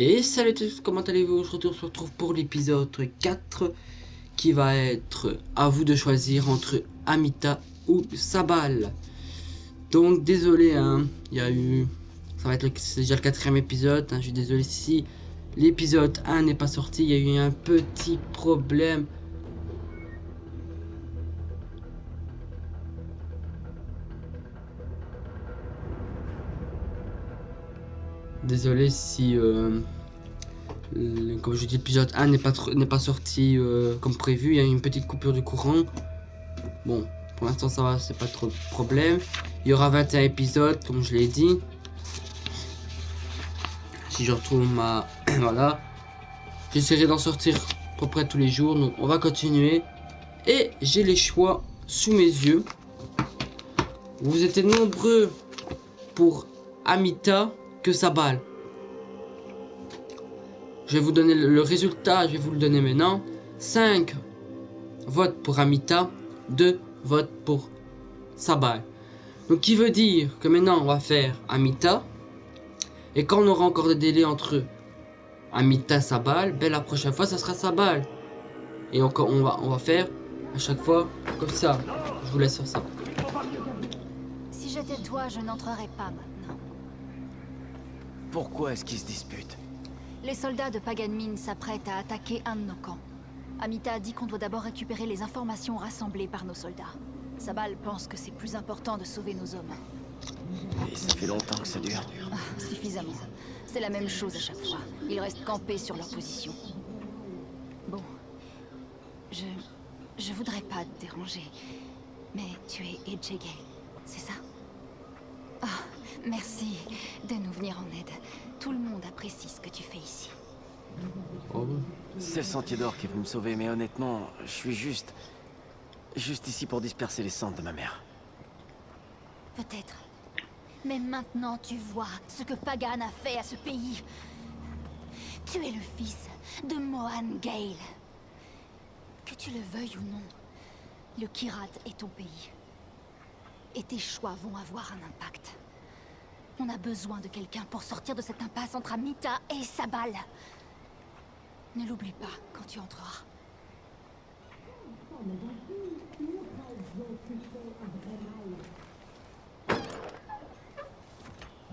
Et salut à tous, comment allez-vous? Aujourd'hui on se retrouve pour l'épisode 4 qui va être à vous de choisir entre Amita ou Sabal. Donc désolé, hein, il y a eu... Ça va être c'est déjà le 4e épisode, hein, je suis désolé si l'épisode 1 n'est pas sorti, il y a eu un petit problème. Désolé si... comme je dis, l'épisode 1 n'est pas sorti comme prévu, il y a eu une petite coupure de courant. Bon, pour l'instant ça va, c'est pas trop de problème. Il y aura 21 épisodes, comme je l'ai dit. Si je retrouve ma... voilà. J'essaierai d'en sortir à peu près tous les jours, donc on va continuer. Et j'ai les choix sous mes yeux. Vous étiez nombreux pour Amita que Sabal. Je vais vous donner le résultat, je vais vous le donner maintenant. 5 votes pour Amita, 2 votes pour Sabal. Donc qui veut dire que maintenant on va faire Amita. Et quand on aura encore des délais entre Amita et Sabal, ben la prochaine fois ça sera Sabal. Et encore on va faire à chaque fois comme ça. Je vous laisse sur ça. Si j'étais toi, je n'entrerais pas maintenant. Pourquoi est-ce qu'ils se disputent? Les soldats de Paganmin s'apprêtent à attaquer un de nos camps. Amita a dit qu'on doit d'abord récupérer les informations rassemblées par nos soldats. Sabal pense que c'est plus important de sauver nos hommes. Et ça fait longtemps que ça dure. Suffisamment. C'est la même chose à chaque fois. Ils restent campés sur leur position. Bon. Je voudrais pas te déranger. Mais tu es Ejege, c'est ça? Ah, merci de nous venir en aide. Tout le monde apprécie ce que tu fais ici. Oh. C'est le Sentier d'Or qui est venu me sauver, mais honnêtement, je suis juste ici pour disperser les cendres de ma mère. Peut-être. Mais maintenant tu vois ce que Pagan a fait à ce pays. Tu es le fils de Mohan Gale. Que tu le veuilles ou non, le Kyrat est ton pays. Et tes choix vont avoir un impact. On a besoin de quelqu'un pour sortir de cette impasse entre Amita et Sabal. Ne l'oublie pas quand tu entreras.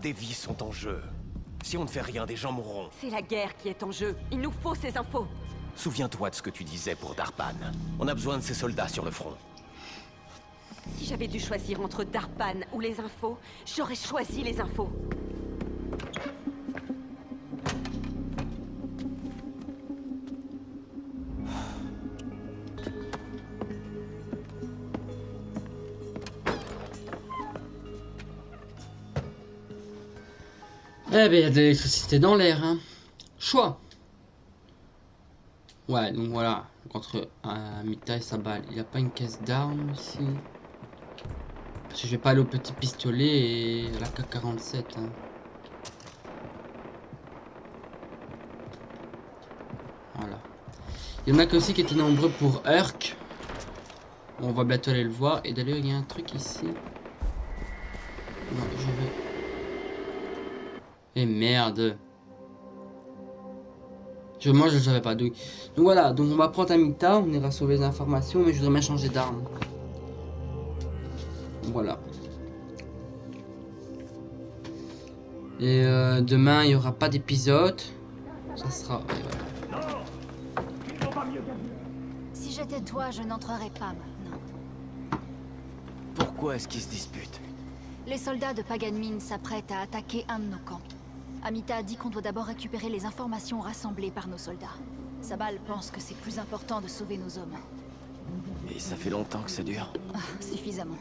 Des vies sont en jeu. Si on ne fait rien, des gens mourront. C'est la guerre qui est en jeu. Il nous faut ces infos. Souviens-toi de ce que tu disais pour Darpan. On a besoin de ces soldats sur le front. Si j'avais dû choisir entre Darpan ou les infos, j'aurais choisi les infos. Eh ben il y a de l'électricité dans l'air, hein. Choix. Ouais, donc voilà. Entre Amita et Sabal. Il n'y a pas une caisse d'armes ici. Parce que je vais pas aller au petit pistolet et à la K-47. Hein. Voilà. Il y en a aussi qui étaient nombreux pour Urk. On va bientôt aller le voir. Et d'ailleurs, il y a un truc ici. Non, je vais... Et merde. Moi je ne savais pas d'où. Donc voilà, donc on va prendre Amita, on ira sauver les informations, mais je voudrais bien changer d'arme. Voilà. Et demain il n'y aura pas d'épisode. Ça sera... Si j'étais toi, je n'entrerais pas maintenant. Pourquoi est-ce qu'ils se disputent? Les soldats de Paganmin s'apprêtent à attaquer un de nos camps. Amita a dit qu'on doit d'abord récupérer les informations rassemblées par nos soldats. Sabal pense que c'est plus important de sauver nos hommes. Et ça fait longtemps que ça dure. Suffisamment.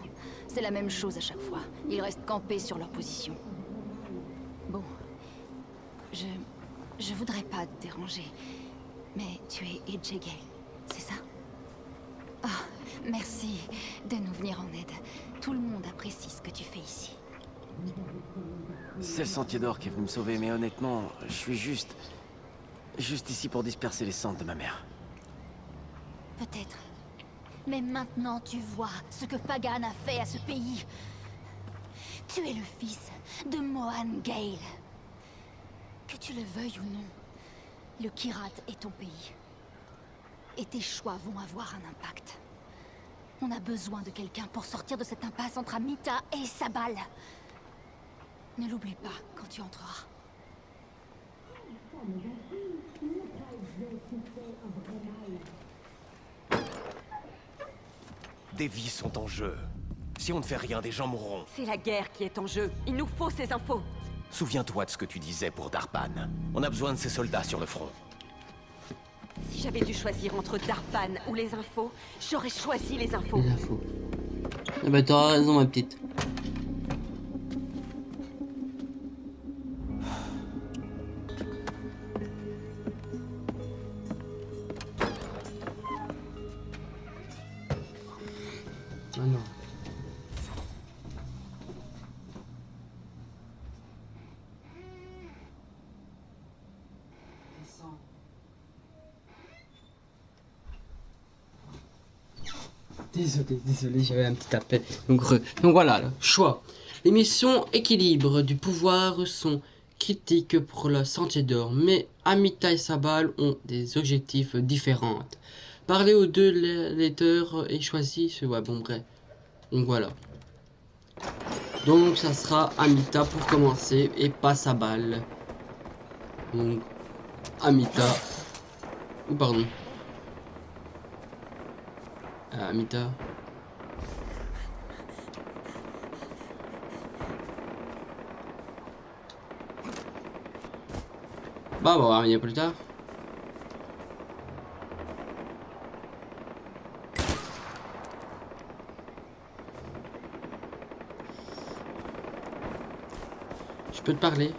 C'est la même chose à chaque fois. Ils restent campés sur leur position. Bon. Je voudrais pas te déranger. Mais tu es Ejege, c'est ça? Ah, merci de nous venir en aide. Tout le monde apprécie ce que tu fais ici. C'est le Sentier d'Or qui est venu me sauver, mais honnêtement, je suis juste ici pour disperser les cendres de ma mère. Peut-être. Mais maintenant tu vois ce que Pagan a fait à ce pays. Tu es le fils de Mohan Gale. Que tu le veuilles ou non, Le Kyrat est ton pays. Et tes choix vont avoir un impact. On a besoin de quelqu'un pour sortir de cette impasse entre Amita et Sabal. Ne l'oublie pas quand tu entreras. Des vies sont en jeu. Si on ne fait rien, des gens mourront. C'est la guerre qui est en jeu. Il nous faut ces infos. Souviens-toi de ce que tu disais pour Darpan. On a besoin de ces soldats sur le front. Si j'avais dû choisir entre Darpan ou les infos, j'aurais choisi les infos. Les infos. Ah bah t'auras raison ma petite. Ah non. Désolé, j'avais un petit appel. Donc voilà, le choix. Les missions équilibre du pouvoir sont critiques pour le Sentier d'Or, mais Amita et Sabal ont des objectifs différents. Parlez aux deux leaders et choisissez. Ouais, bon, bref. Donc voilà. Donc ça sera Amita pour commencer et pas Sabal. Donc Amita. Ou pardon. Amita. Bah, on va voir venir plus tard. Je peux te parler.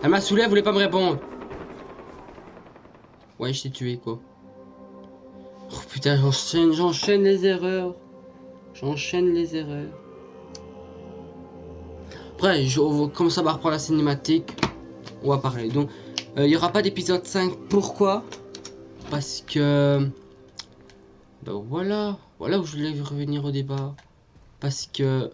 Elle m'a saoulé, elle voulait pas me répondre. Ouais, je t'ai tué, quoi. Oh putain, j'enchaîne les erreurs. J'enchaîne les erreurs. Après, comme ça va reprendre la cinématique, on va parler. Donc, il n'y aura pas d'épisode 5. Pourquoi? Parce que... Ben voilà. Voilà où je voulais revenir au débat. Parce que...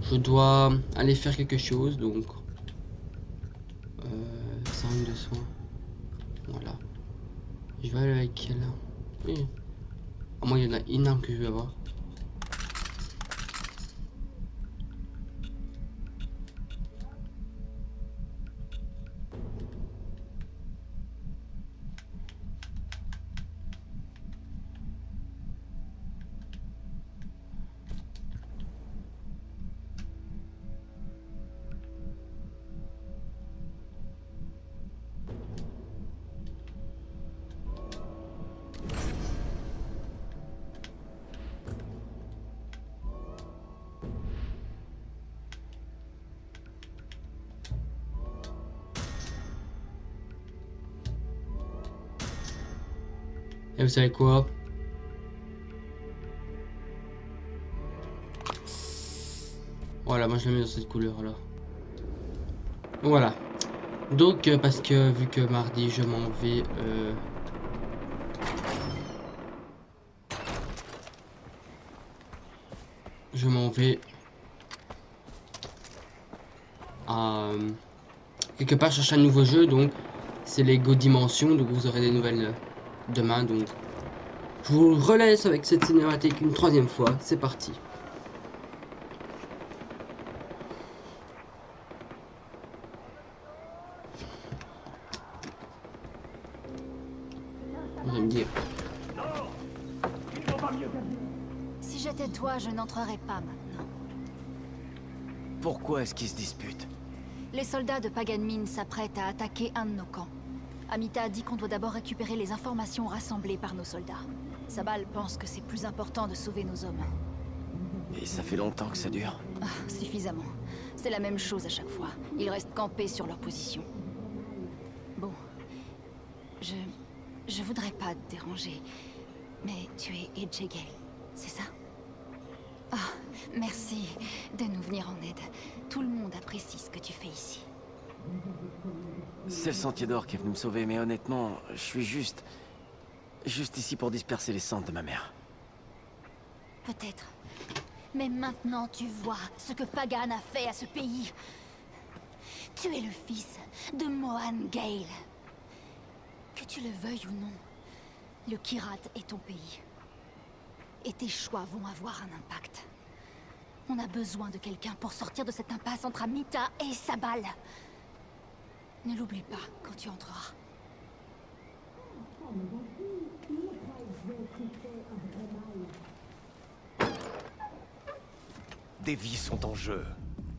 je dois aller faire quelque chose, donc... centre de soins. Voilà. Je vais aller avec elle. Oui. À moi, il y en a une arme que je vais avoir. Et vous savez quoi? Voilà, moi je le mets dans cette couleur là. Voilà. Donc parce que vu que mardi je m'en vais à quelque part chercher un nouveau jeu, donc c'est Lego Dimension, donc vous aurez des nouvelles demain, donc je vous relaisse avec cette cinématique une troisième fois, c'est parti. Vous allez me dire. Si j'étais toi, je n'entrerais pas maintenant. Pourquoi est-ce qu'ils se disputent? Les soldats de Paganmin s'apprêtent à attaquer un de nos camps. Amita a dit qu'on doit d'abord récupérer les informations rassemblées par nos soldats. Sabal pense que c'est plus important de sauver nos hommes. Et ça fait longtemps que ça dure? Ah, suffisamment. C'est la même chose à chaque fois. Ils restent campés sur leur position. Bon. Je voudrais pas te déranger. Mais tu es Edgegale, c'est ça? Ah, merci de nous venir en aide. Tout le monde apprécie ce que tu fais ici. C'est le Sentier d'Or qui est venu me sauver, mais honnêtement, je suis juste ici pour disperser les cendres de ma mère. Peut-être. Mais maintenant tu vois ce que Pagan a fait à ce pays. Tu es le fils de Mohan Gale. Que tu le veuilles ou non, le Kyrat est ton pays. Et tes choix vont avoir un impact. On a besoin de quelqu'un pour sortir de cette impasse entre Amita et Sabal. Ne l'oublie pas quand tu entreras. Des vies sont en jeu.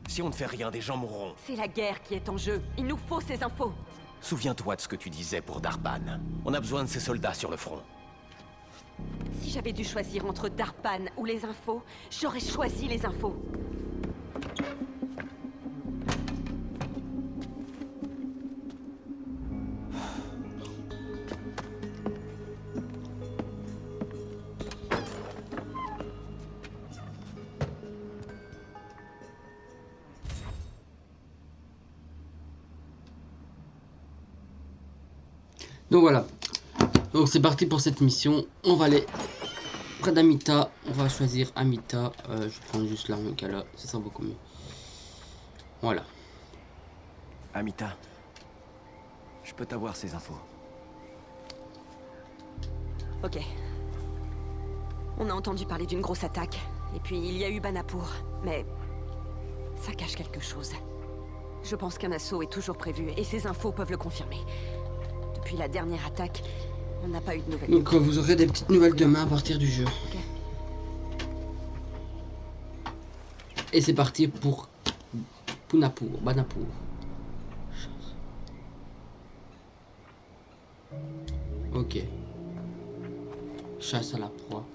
Si on ne fait rien, des gens mourront. C'est la guerre qui est en jeu. Il nous faut ces infos. Souviens-toi de ce que tu disais pour Darpan. On a besoin de ces soldats sur le front. Si j'avais dû choisir entre Darpan ou les infos, j'aurais choisi les infos. Donc voilà. Donc c'est parti pour cette mission. On va aller près d'Amita. On va choisir Amita. Je prends juste l'arme qu'elle a. Ça sera beaucoup mieux. Voilà. Amita, je peux t'avoir ces infos. Ok. On a entendu parler d'une grosse attaque. Et puis il y a eu Banapur. Mais ça cache quelque chose. Je pense qu'un assaut est toujours prévu. Et ces infos peuvent le confirmer. Depuis la dernière attaque, on n'a pas eu de nouvelles. Donc vous aurez des petites nouvelles demain à partir du jeu. Ok. Et c'est parti pour Punapur, Banapur. Ok. Chasse à la proie.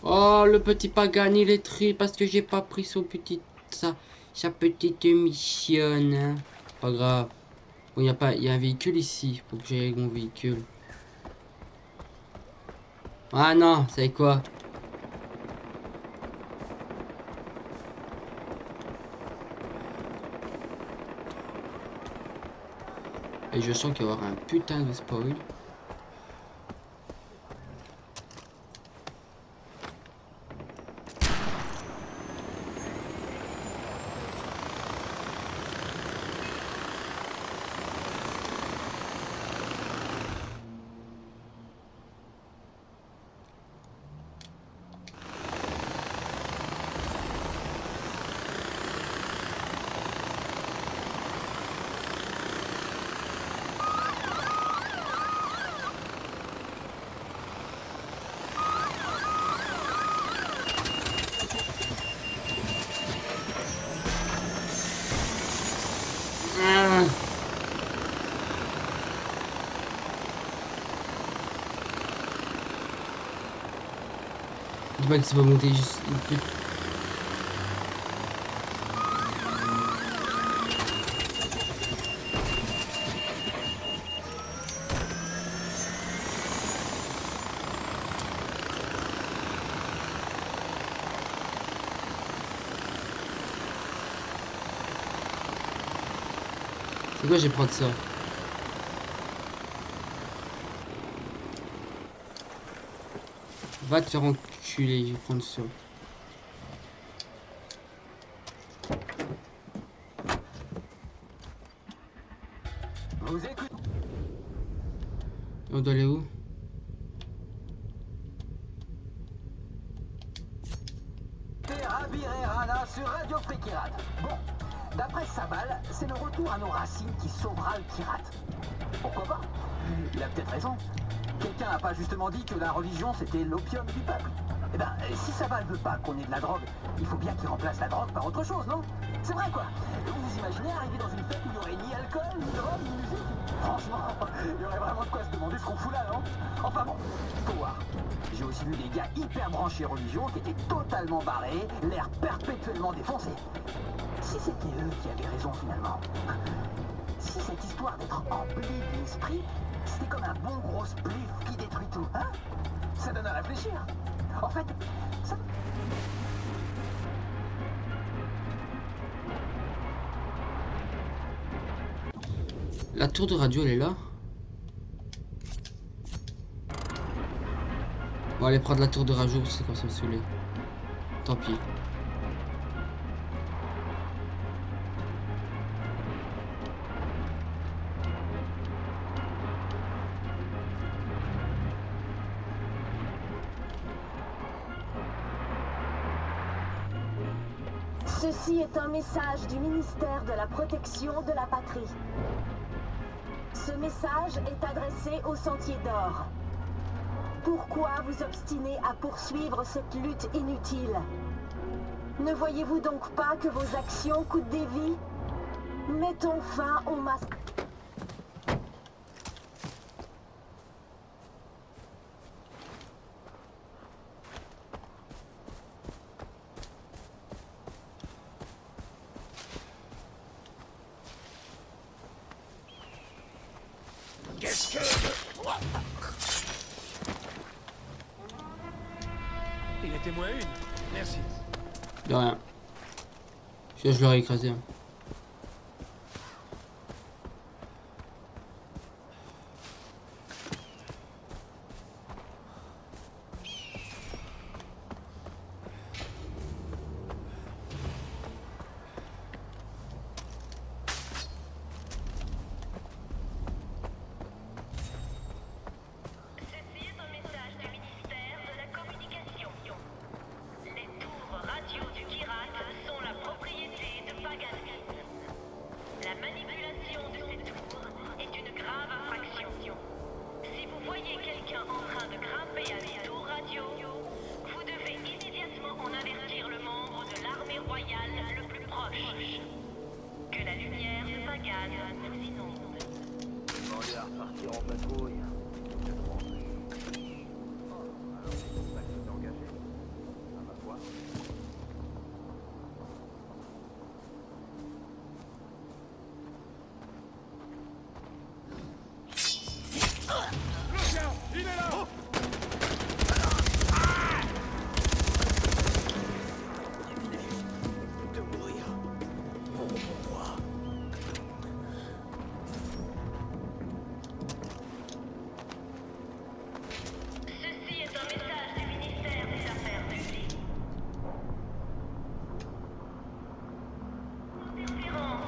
Oh, le petit Pagan, il est triste parce que j'ai pas pris son petit, sa petite mission. Hein. Pas grave. Bon, il y a un véhicule ici. Faut que j'aille avec mon véhicule. Ah non, c'est quoi? Et je sens qu'il va y avoir un putain de spoil. Dis pas que c'est pas monté juste. C'est quoi, je vais prendre ça? Va te faire enculer, je vais prendre ça. Vous écoutez? On doit aller où? Rabir et Rana sur Radio Free Kyrat. Bon, d'après Sabal, c'est le retour à nos racines qui sauvera le Kyrat. Pourquoi pas? Il a peut-être raison. Quelqu'un n'a pas justement dit que la religion c'était l'opium du peuple? Eh ben, si Sabal veut pas qu'on ait de la drogue, il faut bien qu'il remplace la drogue par autre chose, non? C'est vrai quoi. Vous vous imaginez arriver dans une fête où il n'y aurait ni alcool, ni drogue, ni musique? Franchement, il y aurait vraiment de quoi se demander ce qu'on fout là, non? Enfin bon, faut voir. J'ai aussi vu des gars hyper branchés religion qui étaient totalement barrés, l'air perpétuellement défoncé. Si c'était eux qui avaient raison finalement. Si cette histoire d'être empli de l'esprit, c'était comme un bon gros spliff qui détruit tout, hein? Ça donne à réfléchir. En fait, ça... La tour de radio, elle est là. On va aller prendre la tour de radio, c'est comme ça me saouler. Tant pis. Ceci est un message du ministère de la Protection de la Patrie. Ce message est adressé au Sentier d'Or. Pourquoi vous obstinez à poursuivre cette lutte inutile? Ne voyez-vous donc pas que vos actions coûtent des vies? Mettons fin au massacre. Qu'est-ce que... Il était moins une. Merci. De rien. Je l'aurais écrasé. Hein.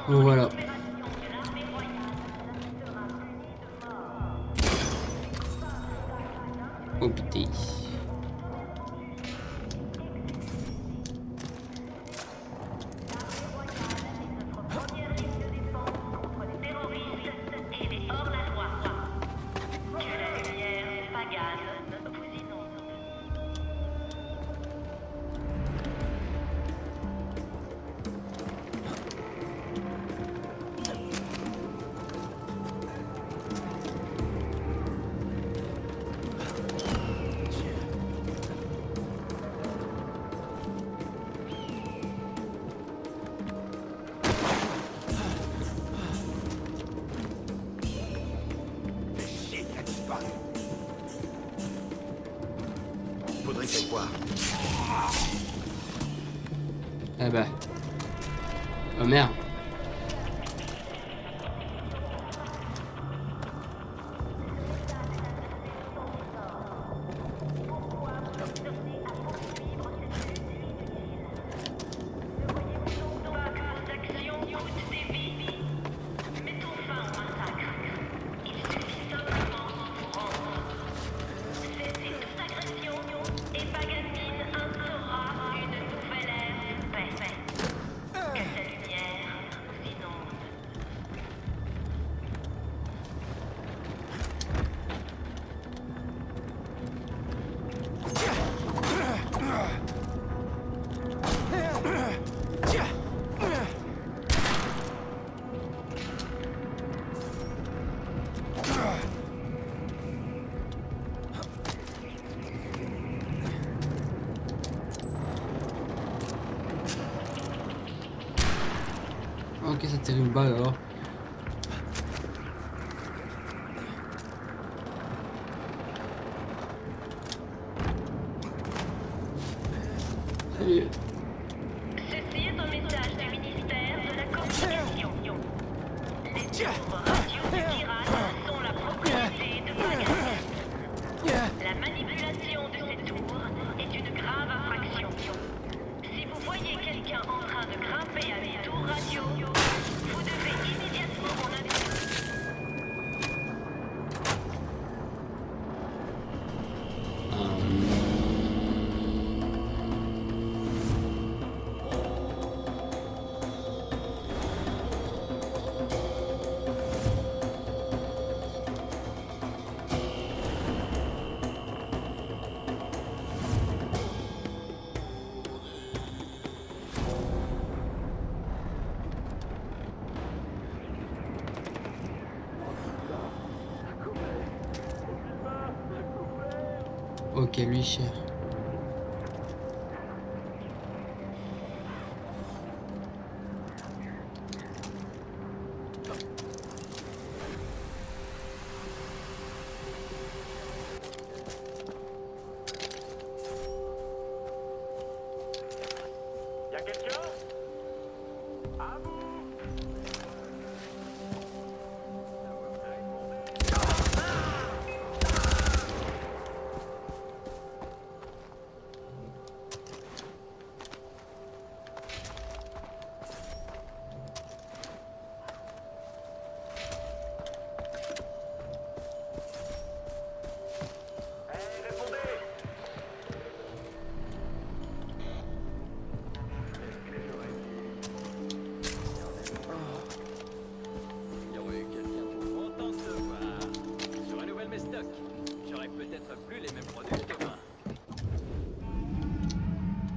Donc voilà. Oh putain. Faudrait qu'elle voie. Eh ben. Oh merde. Ok, ça tire une balle alors. Salut. Ceci est un message du ministère de la Communication. Les tours radio du Kirat sont la propriété de Pagan. La manipulation de ces tours est une grave infraction. Si vous voyez quelqu'un en train de grimper à des tours radio, vous devez immédiatement en avertir. Ok, lui cher. Y'a quelqu'un? À vous!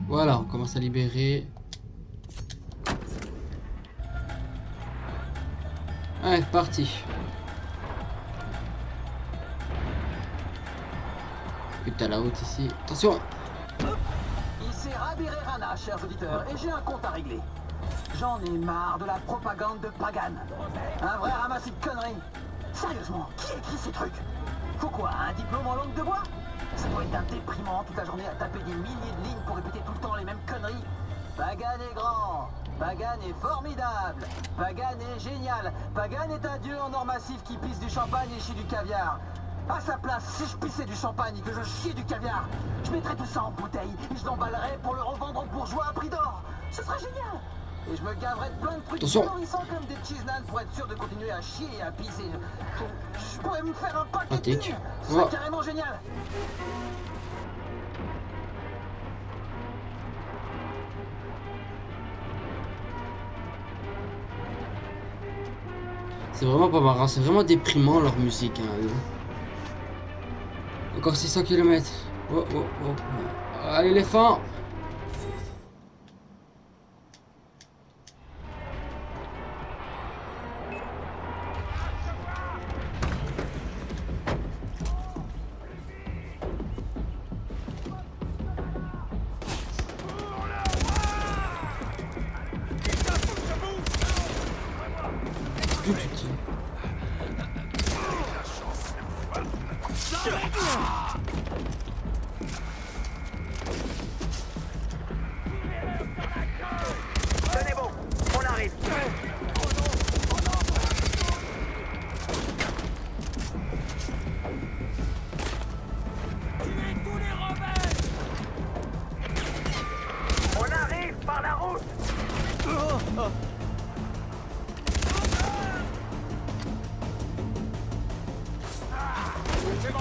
Voilà, on commence à libérer. Allez, parti. Putain, la route ici. Attention! Ici Rabir et Rana, chers auditeurs, et j'ai un compte à régler. J'en ai marre de la propagande de Pagan. Un vrai ramassis de conneries. Sérieusement, qui écrit ces trucs? Faut quoi, un diplôme en langue de bois? Ça doit être un déprimant toute la journée à taper des milliers de lignes pour répéter tout le temps les mêmes conneries. Pagan est grand, Pagan est formidable, Pagan est génial, Pagan est un dieu en or massif qui pisse du champagne et chie du caviar. À sa place, si je pissais du champagne et que je chiais du caviar, je mettrais tout ça en bouteille et je l'emballerais pour le revendre aux bourgeois à prix d'or. Ce serait génial. Et je me gaverais de plein de trucs colorissants comme des cheese naans pour être sûr de continuer à chier et à pisser. Je pourrais me faire un paquet de thunes. Ce serait carrément génial. C'est vraiment pas marrant, c'est vraiment déprimant leur musique. Hein. Encore 600 km. Oh, oh, oh. Allez, l'éléphant! Tenez bon, on arrive. Tuez tous les rebelles. On arrive par la route. C'est bon.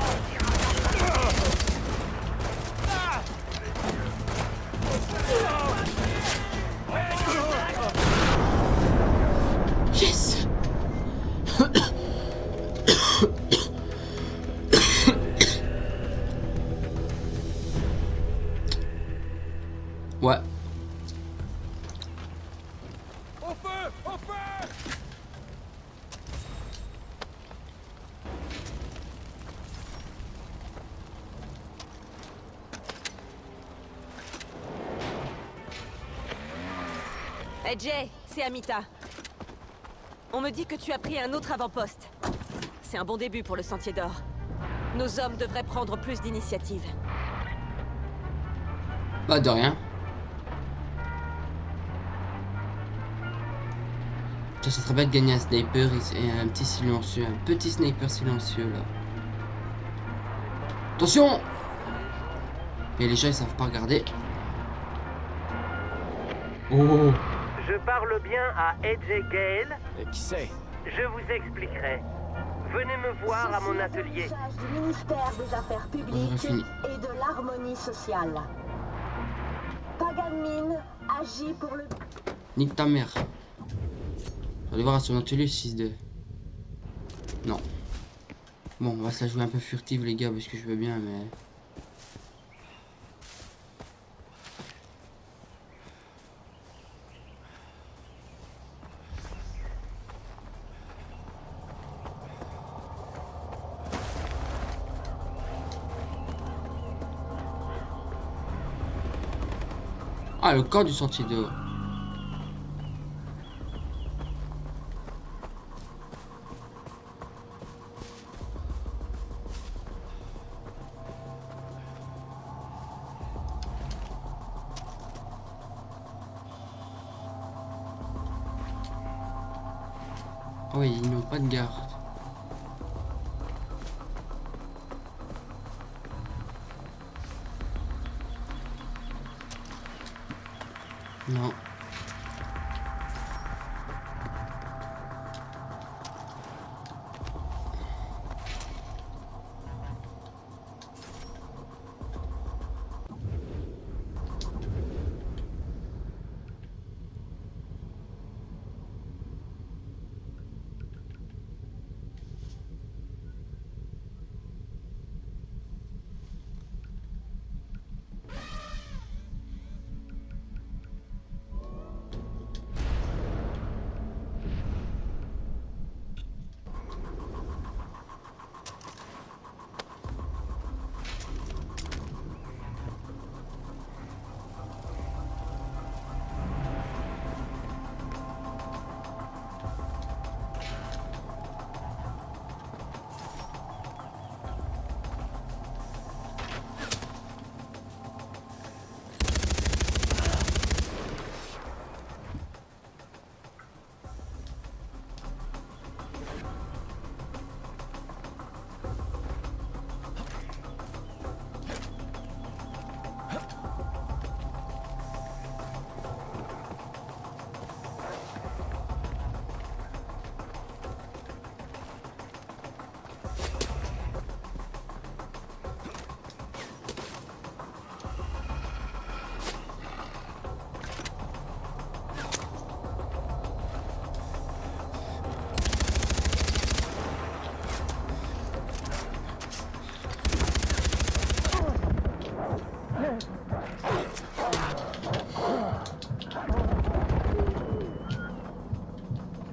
Yes! Ouais. Au feu! Au feu! Hey Jay, c'est Amita. On me dit que tu as pris un autre avant-poste. C'est un bon début pour le Sentier d'Or. Nos hommes devraient prendre plus d'initiative. Bah de rien. Ça serait bien de gagner un sniper et un petit silencieux, un petit sniper silencieux là. Attention! Et les gens ils savent pas regarder. Oh! Je parle bien à AJ Gale. Qui c'est? Je vous expliquerai. Venez me voir à mon atelier. Du ministère des Affaires publiques fini. et de l'harmonie sociale. Pagan Min agit pour le... Nique ta mère. Allez voir à son atelier 6-2. Non. Bon, on va se la jouer un peu furtive les gars parce que je veux bien mais... Ah, le corps du sentier d'or. Oui, ils n'ont pas de garde. Non.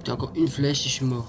J'ai encore une flèche et je suis mort.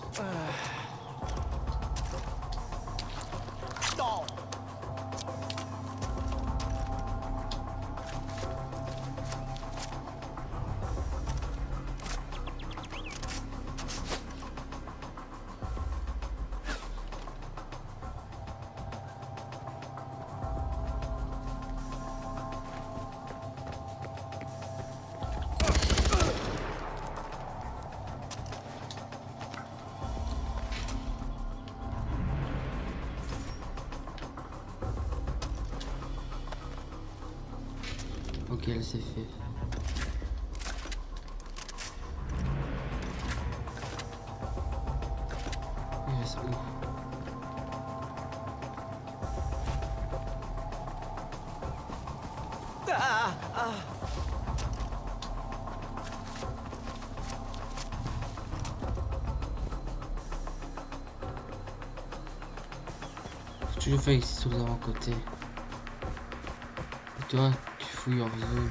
Ok, elle s'est fait. Il reste où? Faut toujours faire ici sur l'avant-côté. Et toi, tu fouilles hors zone.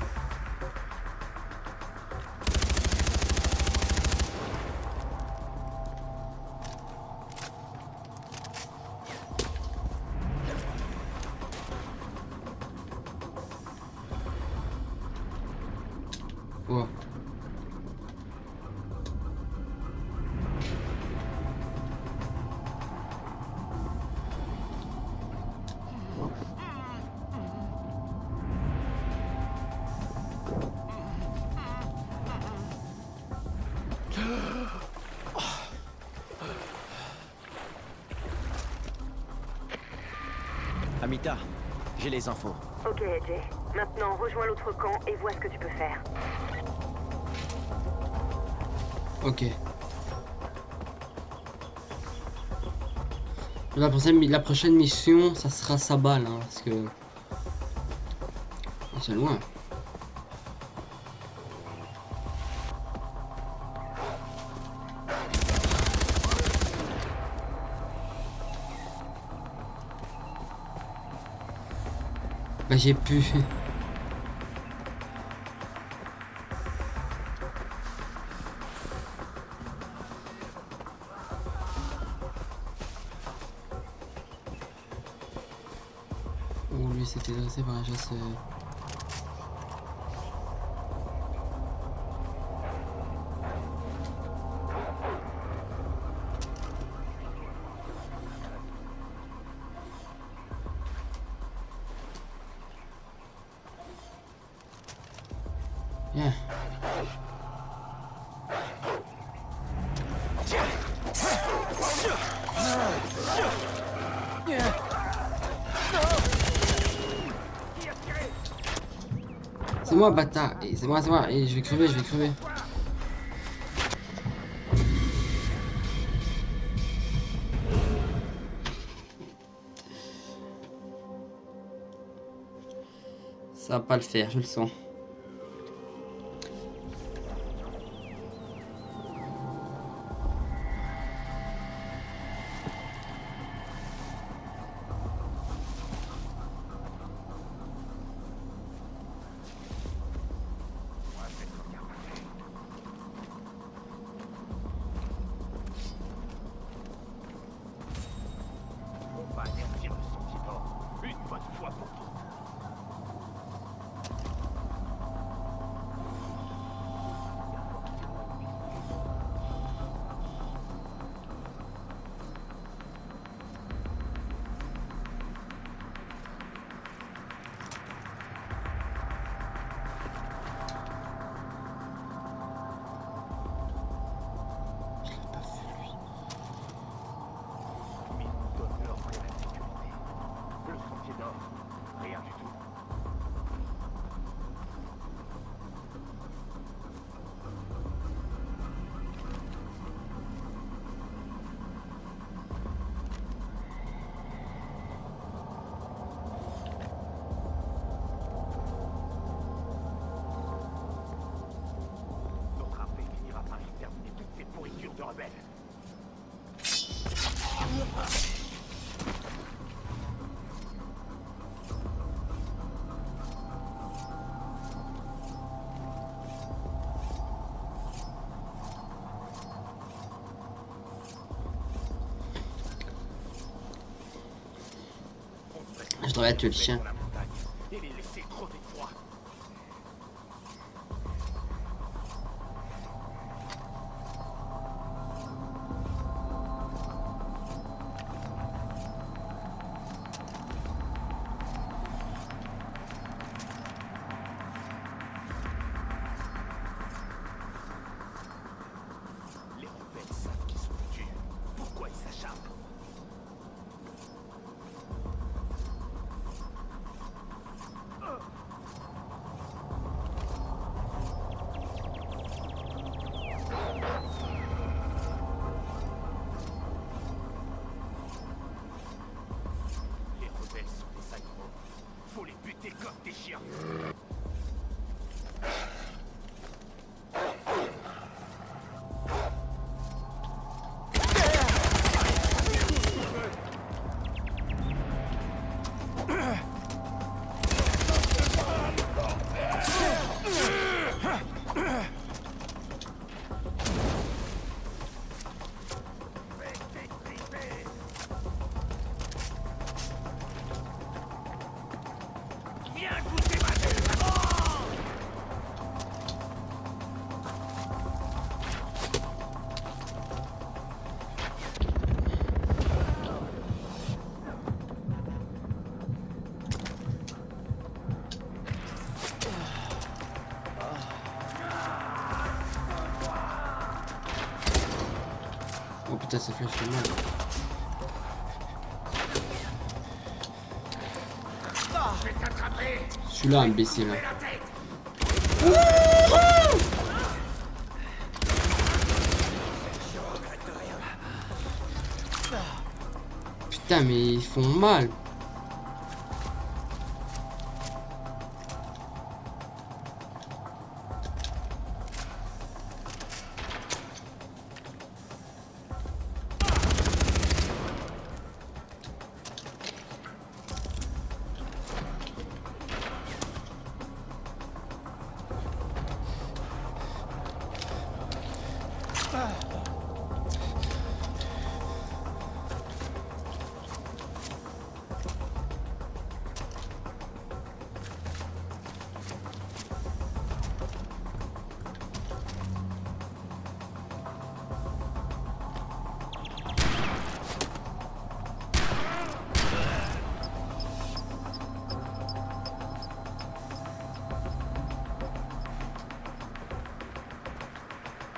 Wow. Amita, j'ai les infos. Ok, AJ. Maintenant, rejoins l'autre camp et vois ce que tu peux faire. Ok. La prochaine mission, ça sera Sabal, hein, parce que c'est loin. Bah j'ai pu. Oh lui c'était dressé par un chasseur. Viens. C'est moi, bâtard. Et c'est moi. Et je vais crever, Ça va pas le faire, je le sens. On va anéantir le sentier d'or, une bonne fois pour toutes. Rien du tout. Notre armée finira par exterminer toutes ces pourritures de rebelles. Je devrais tuer le chien. Sur la montagne et les laisser crever de froid. Les rebelles savent qu'ils sont foutus. Pourquoi ils s'acharnent? Les rebelles sont des animaux. Faut les buter comme des chiens. Viens goûter ma vue. Oh putain, ça fait mal. Je vais t'attraper. Celui-là, imbécile. Fais la tête. Putain, mais ils font mal.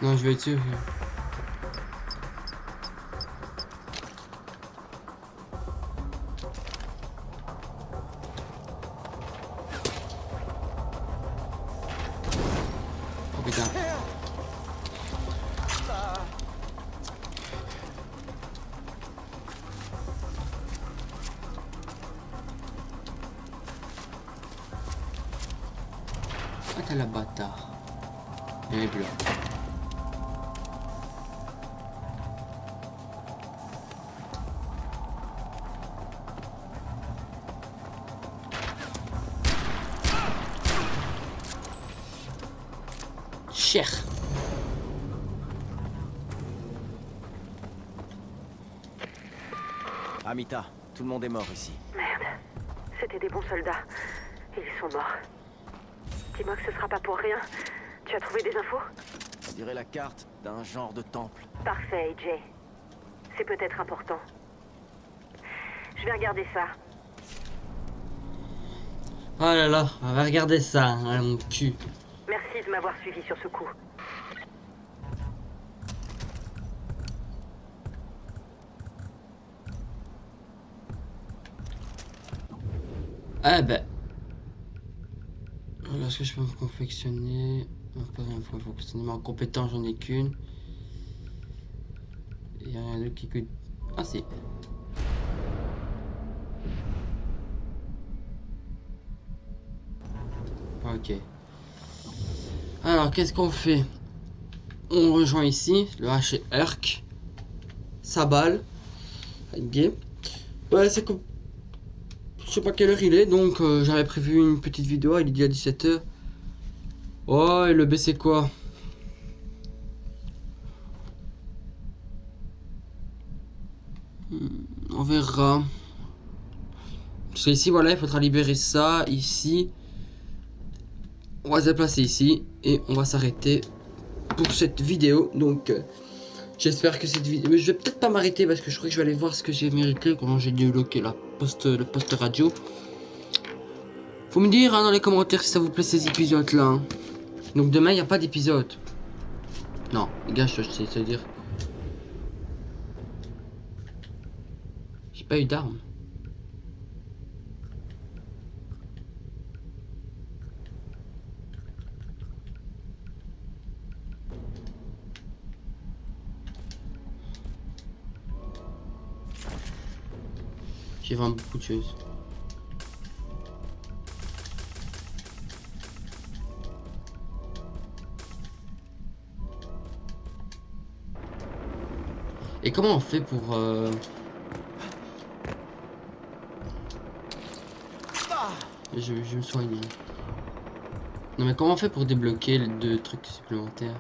Non, je vais être sûr. Oh putain. Ah, t'as la bâtard. Elle est bleue. Cher. Amita, tout le monde est mort ici. Merde. C'était des bons soldats. Et ils sont morts. Dis-moi que ce sera pas pour rien. Tu as trouvé des infos? On dirait la carte d'un genre de temple. Parfait, AJ. C'est peut-être important. Je vais regarder ça. Oh là là, on va regarder ça, hein, mon cul. Merci de m'avoir suivi sur ce coup. Ah ben. Regarde ce que je peux me confectionner. Pas rien pour me confectionner, mais en compétence j'en ai qu'une. Il n'y a rien d'autre qui coûte. Ah si. Ok. Alors qu'est-ce qu'on fait? On rejoint ici le H Herc. Sabal. Ok. Ouais, c'est comme. Je sais pas quelle heure il est, donc j'avais prévu une petite vidéo, il est déjà 17h. Oh, et le B c'est quoi? On verra. Parce que ici, voilà, il faudra libérer ça, ici. On va se déplacer ici, et on va s'arrêter pour cette vidéo. Donc, j'espère que cette vidéo... Mais je vais peut-être pas m'arrêter, parce que je crois que je vais aller voir ce que j'ai mérité, comment j'ai débloqué le poste radio. Faut me dire hein, dans les commentaires si ça vous plaît ces épisodes là. Hein. Donc demain il n'y a pas d'épisode. Non, les gars, je sais te dire. J'ai pas eu d'armes. J'ai vraiment beaucoup de choses. Et comment on fait pour je me soigne. Non mais comment on fait pour débloquer les 2 trucs supplémentaires?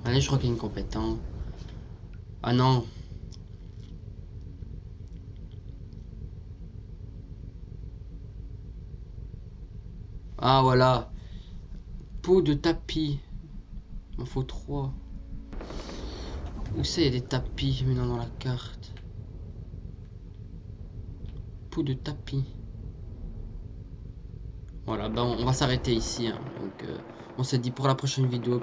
Allez, je crois qu'il y a une compétence. Ah non. Ah voilà. Peau de tapis. Il m'en faut 3. Où c'est? Il y a des tapis maintenant dans la carte. Peau de tapis. Voilà, ben on va s'arrêter ici. Hein. Donc on se dit pour la prochaine vidéo.